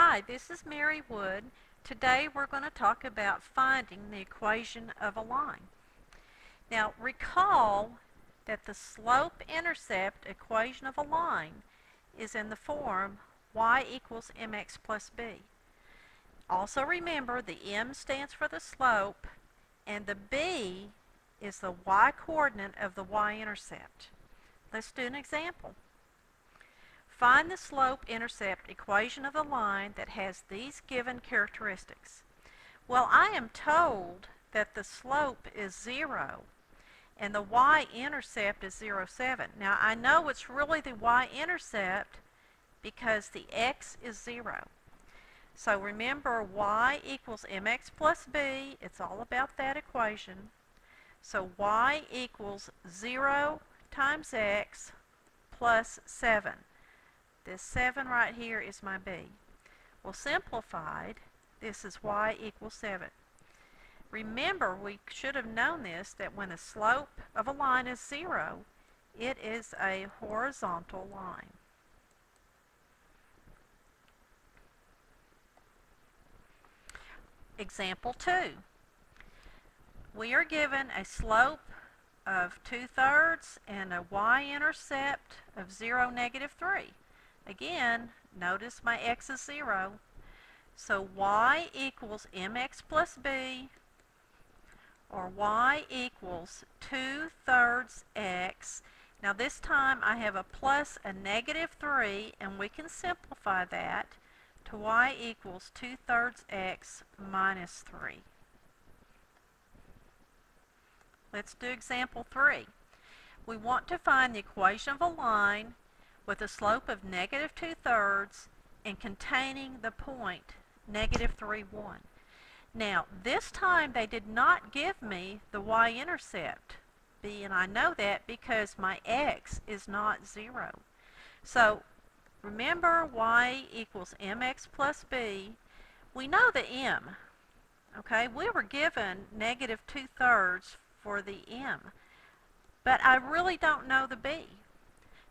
Hi, this is Mary Wood. Today we're going to talk about finding the equation of a line. Now recall that the slope-intercept equation of a line is in the form y equals mx plus b. Also remember the m stands for the slope and the b is the y-coordinate of the y-intercept. Let's do an example. Find the slope-intercept equation of the line that has these given characteristics. Well, I am told that the slope is 0 and the y-intercept is 0, 7. Now, I know it's really the y-intercept because the x is 0. So remember, y equals mx plus b. It's all about that equation. So y equals 0 times x plus 7. This 7 right here is my b. Well, simplified, this is y equals 7. Remember, we should have known this, that when the slope of a line is 0, it is a horizontal line. Example 2. We are given a slope of 2/3 and a y-intercept of 0, -3. Again, notice my x is 0. So y equals mx plus b, or y equals 2/3 x. Now this time I have a plus a -3, and we can simplify that to y equals 2/3 x minus 3. Let's do example 3. We want to find the equation of a line with a slope of -2/3 and containing the point -3, 1. Now, this time they did not give me the y-intercept, b, and I know that because my x is not 0. So, remember y equals mx plus b. We know the m, okay? We were given -2/3 for the m, but I really don't know the b.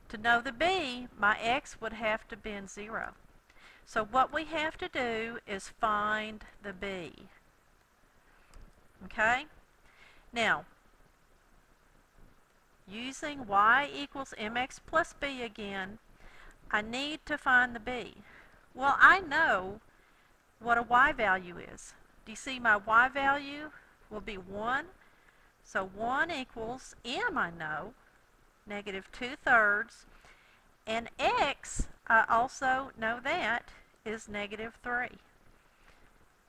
To know the b, my x would have to be 0. So what we have to do is find the b. Okay? Now, using y equals mx plus b again, I need to find the b. Well, I know what a y value is. Do you see my y value will be 1? So 1 equals m, I know, -2/3. And x, I also know that, is -3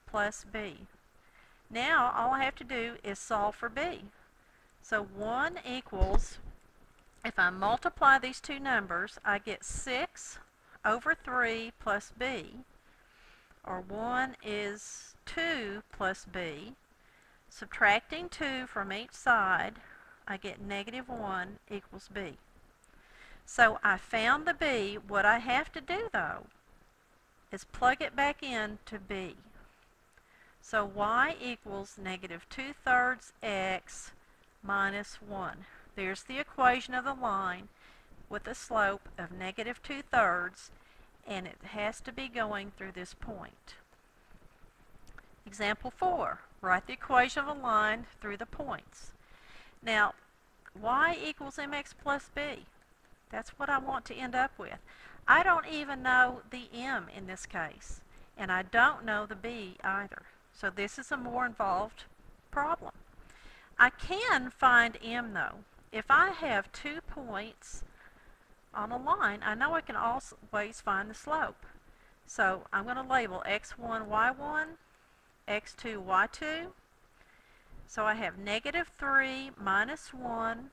plus b. Now all I have to do is solve for b. So 1 equals, if I multiply these two numbers, I get 6/3 plus b, or 1 is 2 plus b. Subtracting 2 from each side, I get -1 equals b. So I found the b. What I have to do, though, is plug it back in to b. So y equals -2/3 x minus 1. There's the equation of the line with a slope of -2/3, and it has to be going through this point. Example 4. Write the equation of a line through the points. Now, y equals mx plus b. That's what I want to end up with. I don't even know the m in this case, and I don't know the b either. So this is a more involved problem. I can find m, though. If I have 2 points on a line, I know I can always find the slope. So I'm going to label x1, y1, x2, y2. So I have -3 minus 1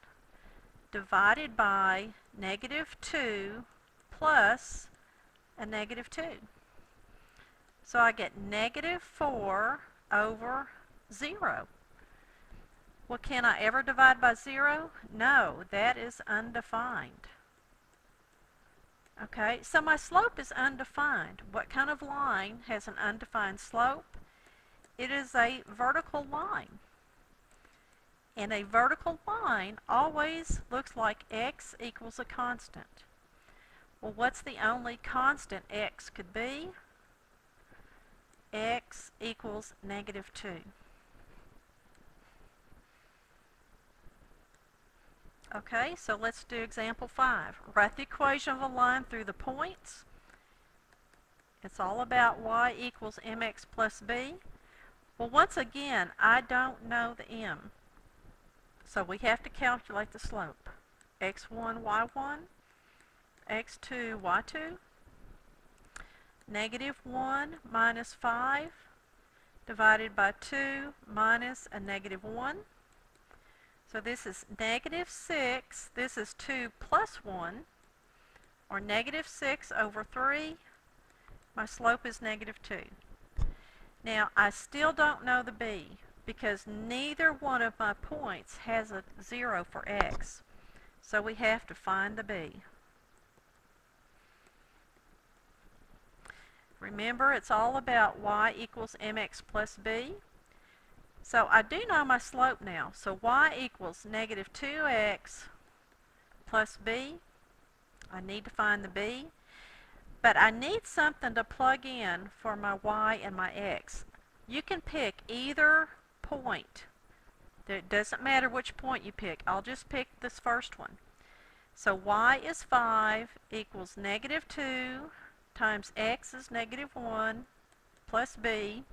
divided by -2 plus a -2. So I get -4 over 0. Well, can I ever divide by 0? No, that is undefined. Okay, so my slope is undefined. What kind of line has an undefined slope? It is a vertical line. And a vertical line always looks like x equals a constant. Well, what's the only constant x could be? x equals negative 2. Okay, so let's do example 5. Write the equation of a line through the points. It's all about y equals mx plus b. Well, once again, I don't know the m, so we have to calculate the slope. x1, y1, x2, y2, negative 1 minus 5 divided by 2 minus a negative 1. So this is negative 6, this is 2 plus 1, or negative 6 over 3. My slope is negative 2. Now, I still don't know the b, because neither one of my points has a 0 for x. So we have to find the b. Remember, it's all about y equals mx plus b. So I do know my slope now. So y equals negative 2x plus b. I need to find the b. But I need something to plug in for my y and my x. You can pick either point. It doesn't matter which point you pick. I'll just pick this first one. So y is 5 equals negative 2 times x is negative 1 plus b.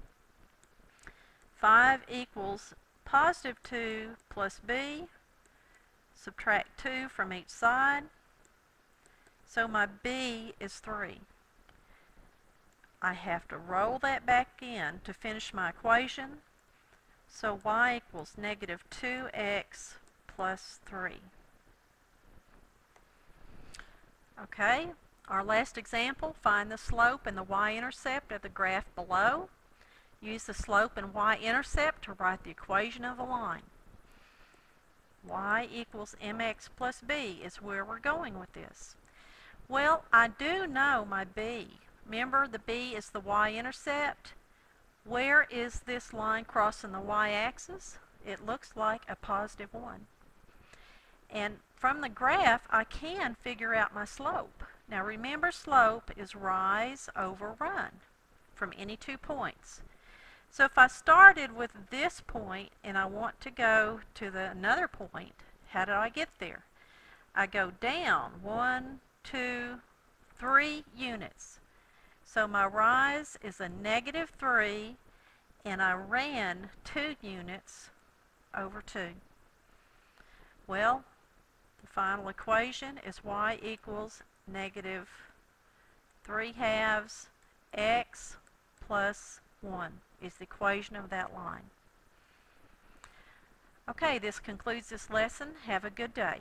5 equals positive 2 plus b. Subtract 2 from each side. So my b is 3. I have to roll that back in to finish my equation. So y equals negative 2x plus 3. Okay, our last example, find the slope and the y-intercept of the graph below. Use the slope and y-intercept to write the equation of a line. Y equals mx plus b is where we're going with this. Well, I do know my b. Remember, the b is the y-intercept. Where is this line crossing the y-axis? It looks like a positive 1. And from the graph, I can figure out my slope. Now remember, slope is rise over run from any 2 points. So if I started with this point and I want to go to another point, how do I get there? I go down 1, 2, 3 units. So my rise is a negative 3, and I ran 2 units over 2. Well, the final equation is y equals negative 3/2 x plus 1 is the equation of that line. Okay, this concludes this lesson. Have a good day.